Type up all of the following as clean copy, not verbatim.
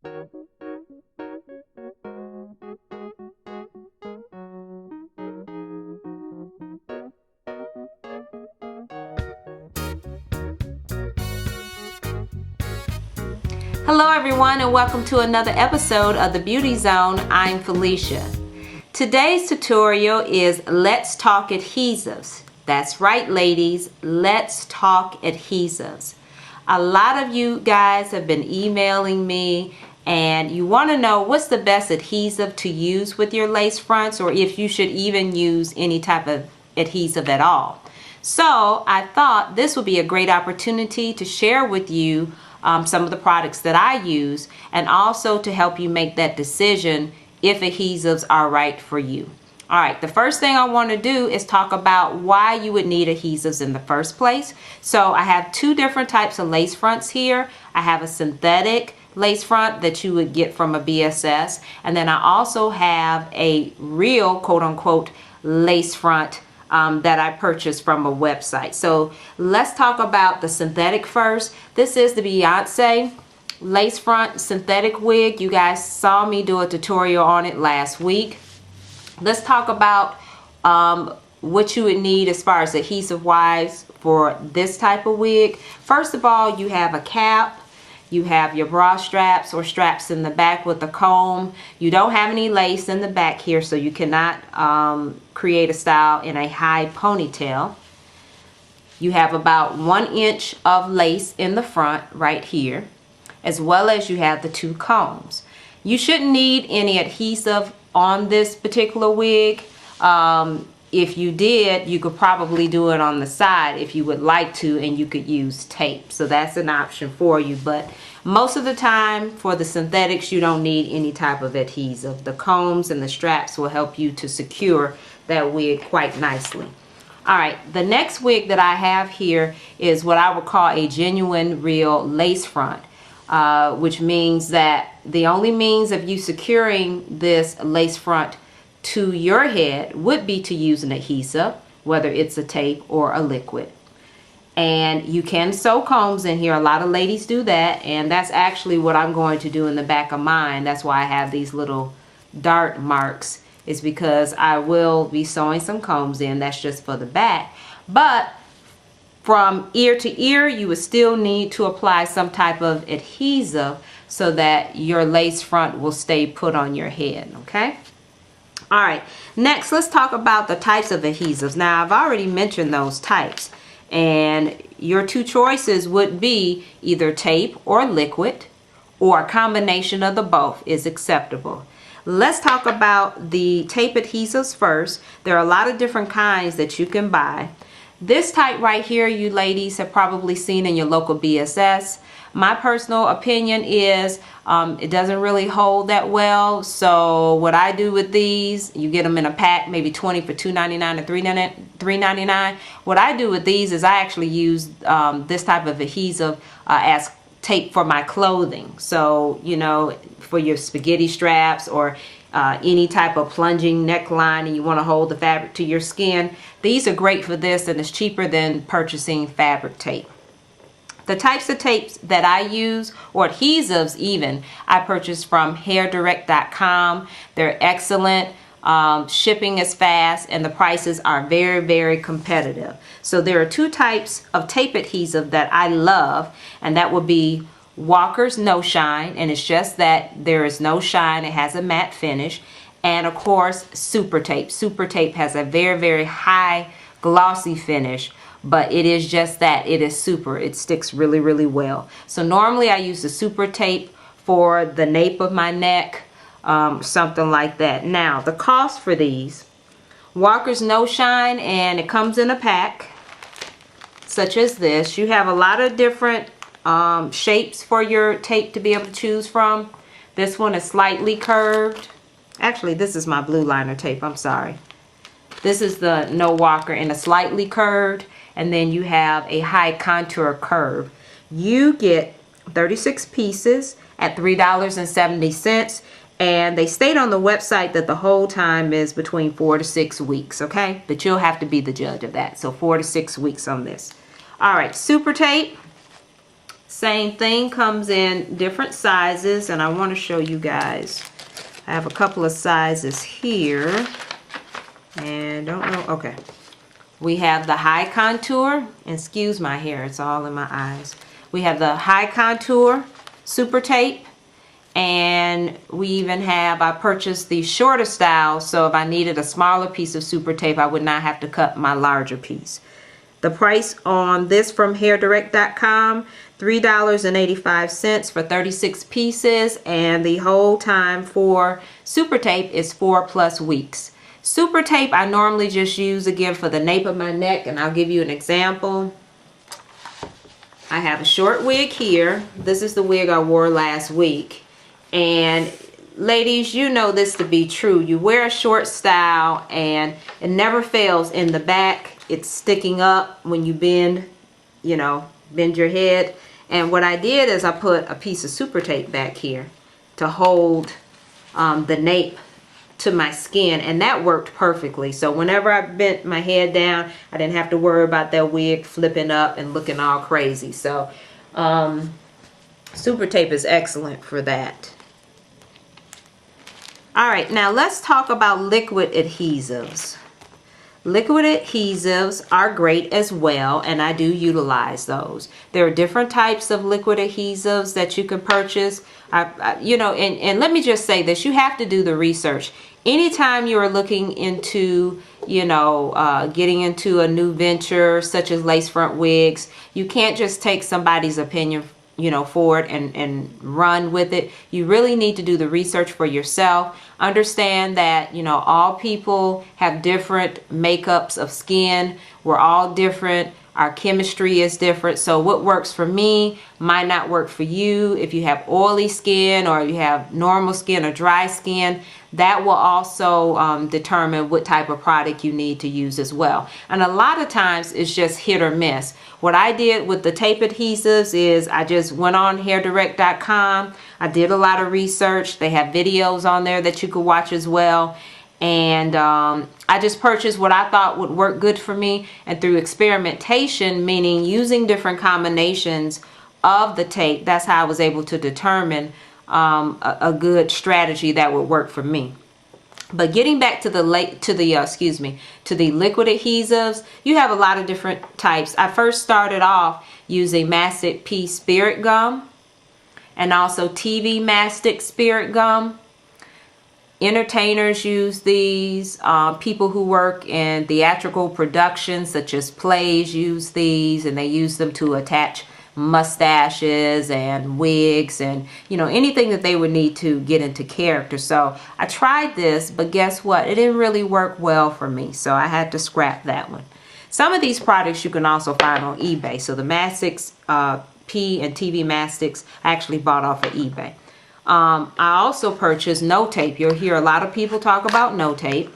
Hello everyone, and welcome to another episode of the Beauty Zone. I'm Felicia. Today's tutorial is Let's Talk Adhesives. That's right, ladies, let's talk adhesives. A lot of you guys have been emailing me and you want to know what's the best adhesive to use with your lace fronts, or if you should even use any type of adhesive at all. So I thought this would be a great opportunity to share with you some of the products that I use, and also to help you make that decision if adhesives are right for you. All right, the first thing I want to do is talk about why you would need adhesives in the first place. So I have two different types of lace fronts here. I have a synthetic lace front that you would get from a BSS, and then I also have a real quote-unquote lace front that I purchased from a website. So let's talk about the synthetic first. This is the Beyonce lace front synthetic wig. You guys saw me do a tutorial on it last week. Let's talk about what you would need as far as adhesive wise for this type of wig. First of all, you have a cap. You have your bra straps or straps in the back with a comb. You don't have any lace in the back here, so you cannot create a style in a high ponytail. You have about 1 inch of lace in the front right here, as well as you have the two combs. You shouldn't need any adhesive on this particular wig. If you did, you could probably do it on the side if you would like to, and you could use tape. So that's an option for you, but most of the time for the synthetics, you don't need any type of adhesive. The combs and the straps will help you to secure that wig quite nicely. All right, the next wig that I have here is what I would call a genuine real lace front, which means that the only means of you securing this lace front to your head would be to use an adhesive, whether it's a tape or a liquid. And you can sew combs in here. A lot of ladies do that, and that's actually what I'm going to do in the back of mine. That's why I have these little dart marks, is because I will be sewing some combs in. That's just for the back. But from ear to ear, you would still need to apply some type of adhesive so that your lace front will stay put on your head, okay? All right, next let's talk about the types of adhesives. Now I've already mentioned those types, and your two choices would be either tape or liquid, or a combination of the both is acceptable. Let's talk about the tape adhesives first. There are a lot of different kinds that you can buy. This type right here, you ladies have probably seen in your local BSS. My personal opinion is it doesn't really hold that well. So what I do with these, you get them in a pack, maybe 20 for $2.99 or $3.99. What I do with these is I actually use this type of adhesive as tape for my clothing. So, you know, for your spaghetti straps or any type of plunging neckline and you want to hold the fabric to your skin, these are great for this, and it's cheaper than purchasing fabric tape. The types of tapes that I use, or adhesives even, I purchase from hairdirect.com. They're excellent. Shipping is fast, and the prices are very, very competitive. So there are two types of tape adhesive that I love, and that would be Walker's No Shine, and it's just that there is no shine. It has a matte finish. And of course, Super Tape. Super Tape has a very, very high glossy finish, but it is just that it is super. It sticks really, really well. So normally I use the Super Tape for the nape of my neck, something like that. Now the cost for these, Walker's No Shine, and it comes in a pack such as this. You have a lot of different shapes for your tape to be able to choose from. This one is slightly curved. Actually, this is my blue liner tape, I'm sorry. This is the No Walker in a slightly curved, and then you have a high contour curve. You get 36 pieces at $3.70, and they state on the website that the whole time is between 4 to 6 weeks, okay? But you'll have to be the judge of that. So 4 to 6 weeks on this. All right, Super Tape. Same thing, comes in different sizes, and I want to show you guys. I have a couple of sizes here, and don't know, okay. We have the high contour, and excuse my hair, it's all in my eyes. We have the high contour super tape, and we even have, I purchased the shorter style, so if I needed a smaller piece of super tape, I would not have to cut my larger piece. The price on this from hairdirect.com, $3.85 for 36 pieces, and the hold time for super tape is 4+ weeks. Super tape I normally just use again for the nape of my neck, and I'll give you an example. I have a short wig here. This is the wig I wore last week, and ladies, you know this to be true. You wear a short style and it never fails in the back. It's sticking up when you bend, you know, bend your head. And what I did is I put a piece of super tape back here to hold the nape to my skin, and that worked perfectly. So whenever I bent my head down, I didn't have to worry about that wig flipping up and looking all crazy. So super tape is excellent for that. All right, now let's talk about liquid adhesives. Liquid adhesives are great as well, and I do utilize those. There are different types of liquid adhesives that you can purchase. You know, and let me just say this, you have to do the research. Anytime you are looking into, you know, getting into a new venture such as lace front wigs, you can't just take somebody's opinion, you know, for it and run with it. You really need to do the research for yourself. Understand that, you know, all people have different makeups of skin. We're all different. Our chemistry is different. So what works for me might not work for you. If you have oily skin, or you have normal skin or dry skin, that will also determine what type of product you need to use as well. And a lot of times it's just hit or miss. What I did with the tape adhesives is I just went on hairdirect.com. I did a lot of research. They have videos on there that you could watch as well. And I just purchased what I thought would work good for me. And through experimentation, meaning using different combinations of the tape, that's how I was able to determine a good strategy that would work for me. But getting back to the liquid adhesives, you have a lot of different types. I first started off using mastic P spirit gum, and also TV mastic spirit gum. Entertainers use these. People who work in theatrical productions such as plays use these, and they use them to attach mustaches and wigs and, you know, anything that they would need to get into character. So I tried this, but guess what? It didn't really work well for me, so I had to scrap that one. Some of these products you can also find on eBay. So the mastics, P and TV mastics, I actually bought off of eBay. I also purchased no tape. You'll hear a lot of people talk about no tape,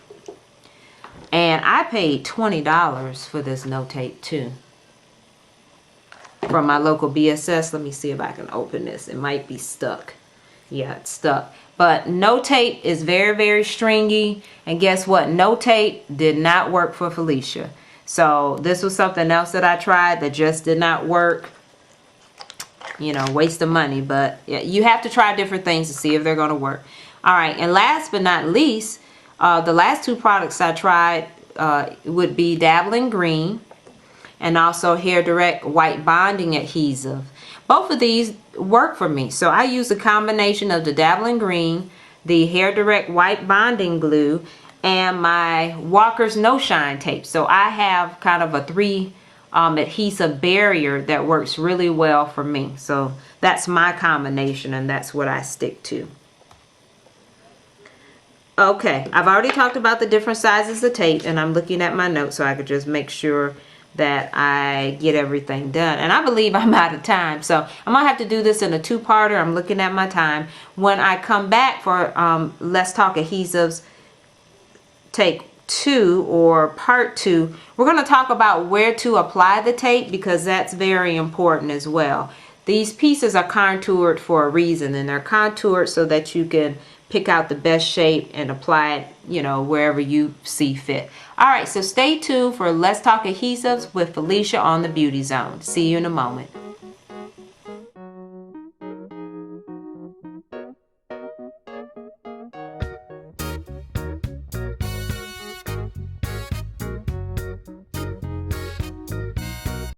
and I paid $20 for this no tape too, from my local BSS. Let me see if I can open this. It might be stuck. Yeah, it's stuck. But no tape is very, very stringy, and guess what? No tape did not work for Felicia. So this was something else that I tried that just did not work. You know, waste of money, but you have to try different things to see if they're going to work. All right, and last but not least, the last two products I tried would be Dalvin Green and also Hair Direct White Bonding Adhesive. Both of these work for me, so I use a combination of the Dalvin Green, the Hair Direct White Bonding Glue, and my Walker's No Shine tape. So I have kind of a three adhesive barrier that works really well for me. So that's my combination, and that's what I stick to. Okay, I've already talked about the different sizes of tape, and I'm looking at my notes so I could just make sure that I get everything done. And I believe I'm out of time, so I'm gonna have to do this in a two-parter. I'm looking at my time. When I come back for Let's Talk Adhesives Take 2 or part 2, we're going to talk about where to apply the tape, because that's very important as well. These pieces are contoured for a reason, and they're contoured so that you can pick out the best shape and apply it, you know, wherever you see fit. All right, so stay tuned for Let's Talk Adhesives with Felicia on the Beauty Zone. See you in a moment.